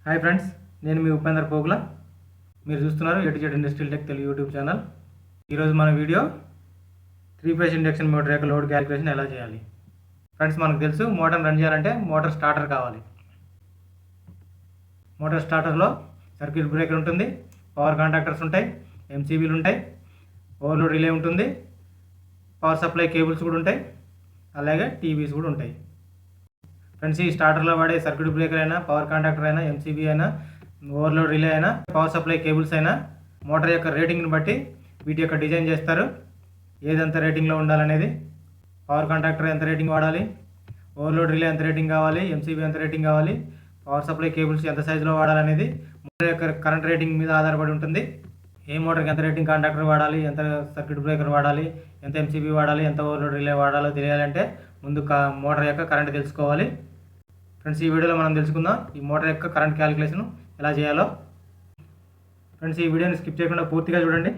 Hi friends, నేను మీ ఉపేందర్ పోగుల. మీరు చూస్తున్నారు A to Z industrial tech Telugu YouTube channel. ఈరోజు మన వీడియో 3-ఫేజ్ ఇండక్షన్ మోటార్ యొక్క లోడ్ క్యాలిక్యులేషన్ ఎలా చేయాలి. ఫ్రెండ్స్, మనకు తెలుసు మోటార్ రన్ చేయాలంటే మోటార్ స్టార్టర్ కావాలి. మోటార్ స్టార్టర్లో సర్క్యూట్ బ్రేకర్ ఉంటుంది, పవర్ కాంటాక్టర్స్ ఉంటాయి, MCBలు ఉంటాయి, ఓవర్లోడ్ రిలే ఉంటుంది, పవర్ సప్లై కేబుల్స్ కూడా ఉంటాయి, అలాగే టీవీస్ కూడా ఉంటాయి. ఫ్రెండ్స్, ఈ స్టార్టర్లో వాడే సర్క్యూట్ బ్రేకర్ అయినా, పవర్ కాంటాక్టర్ అయినా, MCB అయినా, ఓవర్లోడ్ రిలే అయినా, పవర్ సప్లై కేబుల్స్ అయినా మోటార్ యొక్క రేటింగ్ని బట్టి వీటి యొక్క డిజైన్ చేస్తారు. ఏదంత రేటింగ్లో ఉండాలనేది, పవర్ కాంటాక్టర్ ఎంత రేటింగ్ వాడాలి, ఓవర్లోడ్ రిలే ఎంత రేటింగ్ కావాలి, MCB ఎంత రేటింగ్ కావాలి, పవర్ సప్లై కేబుల్స్ ఎంత సైజులో వాడాలనేది మోటార్ యొక్క కరెంట్ రేటింగ్ మీద ఆధారపడి ఉంటుంది. ఏ మోటార్కి ఎంత రేటింగ్ కాంటాక్టర్ వాడాలి, ఎంత సర్క్యూట్ బ్రేకర్ వాడాలి, ఎంత MCB వాడాలి, ఎంత ఓవర్లోడ్ రిలే వాడాలో తెలియాలంటే ముందు మోటార్ యొక్క కరెంట్ తెలుసుకోవాలి. ఫ్రెండ్స్, ఈ వీడియోలో మనం తెలుసుకుందాం ఈ మోటార్ యొక్క కరెంట్ క్యాలిక్యులేషన్ ఎలా చేయాలో. ఫ్రెండ్స్, ఈ వీడియోని స్కిప్ చేయకుండా పూర్తిగా చూడండి.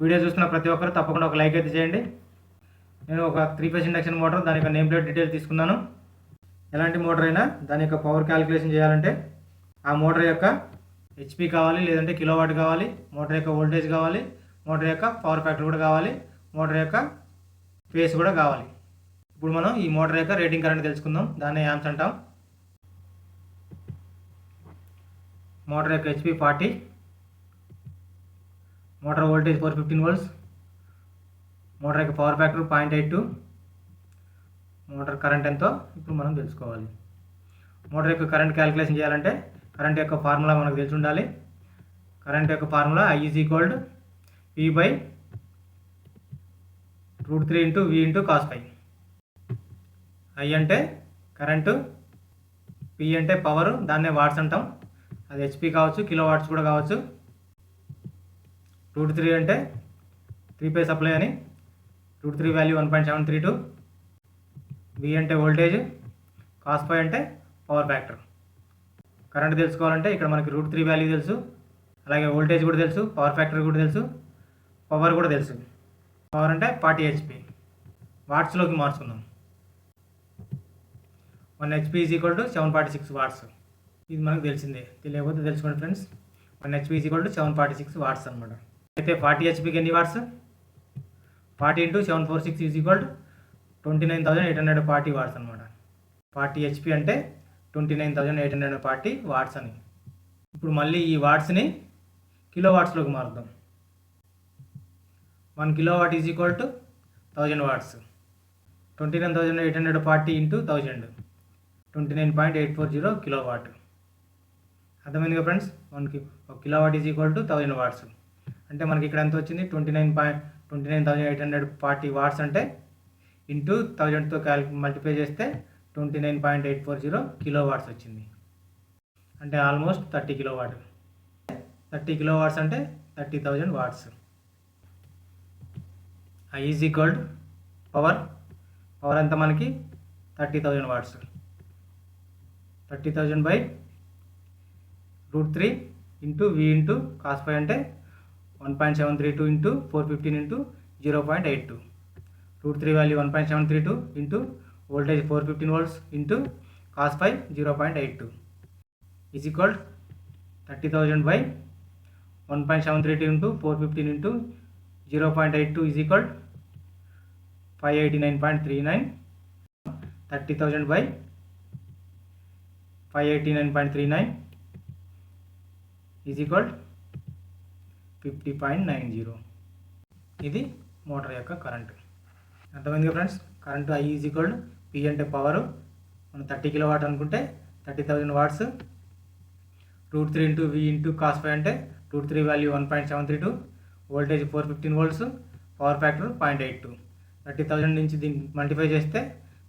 వీడియో చూస్తున్న ప్రతి ఒక్కరు తప్పకుండా ఒక లైక్ అయితే చేయండి. నేను ఒక 3-ఫేజ్ ఇండక్షన్ మోటార్, దాని యొక్క నేమ్ ప్లేట్ డీటెయిల్స్ తీసుకున్నాను. ఎలాంటి మోటార్ అయినా దాని యొక్క పవర్ క్యాలిక్యులేషన్ చేయాలంటే ఆ మోటార్ యొక్క HP కావాలి, లేదంటే కిలోవాట్ కావాలి, మోటార్ యొక్క వోల్టేజ్ కావాలి, మోటార్ యొక్క పవర్ ఫ్యాక్టర్ కూడా కావాలి, మోటార్ యొక్క ఫేస్ కూడా కావాలి. ఇప్పుడు మనం ఈ మోటార్ యొక్క రేటింగ్ కరెంట్ తెలుసుకుందాం. దాన్ని యాంప్స్ అంటాం. మోటార్ యొక్క HP 40, motor voltage 415 volts, motor యొక్క పవర్ ఫ్యాక్టర్ 0.82, మోటార్ కరెంట్ ఎంతో ఇప్పుడు మనం తెలుసుకోవాలి. మోటార్ యొక్క కరెంట్ క్యాలిక్యులేషన్ చేయాలంటే కరెంట్ యొక్క ఫార్ములా మనకు తెలిసి ఉండాలి. కరెంట్ యొక్క formula I = P/√3 × V × cos ∅. I అంటే కరెంటు, P అంటే పవర్, దాన్నే వాట్స్ అంటాం. అది HP కావచ్చు, కిలో వాట్స్ కూడా కావచ్చు. √3 అంటే 3-ఫేజ్ సప్లై అని, √3 వాల్యూ 1.732. V అంటే వోల్టేజ్, cos ∅ అంటే పవర్ ఫ్యాక్టర్. కరెంట్ తెలుసుకోవాలంటే ఇక్కడ మనకి √3 వాల్యూ తెలుసు, అలాగే వోల్టేజ్ కూడా తెలుసు, పవర్ ఫ్యాక్టర్ కూడా తెలుసు, పవర్ కూడా తెలుసు. పవర్ అంటే 40 HP. వాట్స్లోకి మార్చుకుందాం. 1 HP = 746 watts. ఇది మనకు తెలిసిందే, తెలియకపోతే తెలుసుకోండి ఫ్రెండ్స్. 1 HP = 746 watts అనమాట. అయితే 40 HPకి ఎన్ని వాట్స్? 40 × 746 = 29,840 watts అనమాట. 40 HP అంటే 29,840 watts అని. ఇప్పుడు మళ్ళీ ఈ వాట్స్ని కిలో వాట్స్లోకి మారుద్దాం. 1 kilowatt = 1000 watts. 29,840 × 1000, 29.840 kilowatt. అర్థమైందిగా ఫ్రెండ్స్? 1 kilowatt = 1000 watts. అంటే మనకి ఇక్కడ ఎంత వచ్చింది? 29,840 watts అంటే ఇంటూ 1000తో మల్టిప్లై చేస్తే 29.840 kilowatts వచ్చింది. అంటే ఆల్మోస్ట్ 30 kilowatt. 30 kilowatts అంటే 30,000 watts. I = పవర్ ఎంత మనకి? 30,000 watts. 30,000/√3 × V × cos ∅ అంటే 1.732 × 415 × 0.82. √3 value 1.732 into voltage 415 volts into cos ∅ 0.82 = 30,000/1.732 × 415 × 0.82 = 589.39. 30,000/589.39 = 50.90. ఇది మోటార్ యొక్క కరెంటు. అర్థమైందిగా ఫ్రెండ్స్? కరెంటు I = P అంటే పవరు, మనం 30 kilowatt అనుకుంటే 30,000 watts. √3 × V × cos ∅ అంటే √3 value 1.732, voltage 415 volts, power factor 0.82. 30,000 నుంచి దీన్ని మల్టిప్లై చేస్తే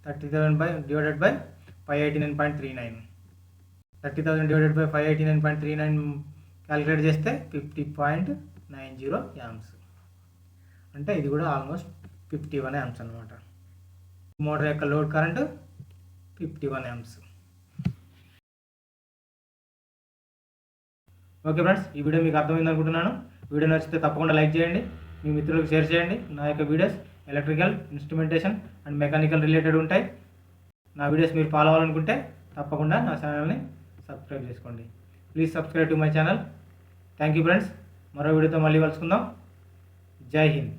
30,000/589.39. 30,000/589.39 క్యాలిక్యులేట్ చేస్తే 50.90 amps. అంటే ఇది కూడా ఆల్మోస్ట్ 51 amps అనమాట. మోటార్ యొక్క load current 51 amps. Okay friends, ఈ వీడియో మీకు అర్థమైంది అనుకుంటున్నాను. వీడియో నచ్చితే తప్పకుండా లైక్ చేయండి, మీ మిత్రులకు షేర్ చేయండి. నా యొక్క videos electrical, instrumentation and mechanical related ఉంటాయి. నా వీడియోస్ మీరు ఫాలో అవ్వాలనుకుంటే తప్పకుండా నా ఛానల్ని సబ్స్క్రైబ్ చేసుకోండి. Please subscribe to my channel. Thank you friends. మరో వీడియోతో మళ్ళీ కలుసుకుందాం. జై హింద్.